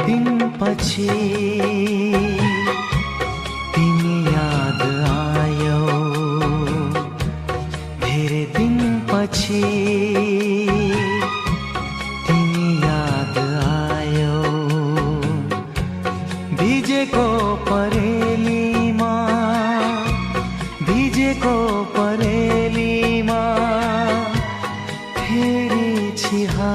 दिन पछि तिमी याद आयो, धेरै दिन पछि तिमी याद आयो। भिजेको परेलीमा, भिजेको परेलीमा फेरि छिहा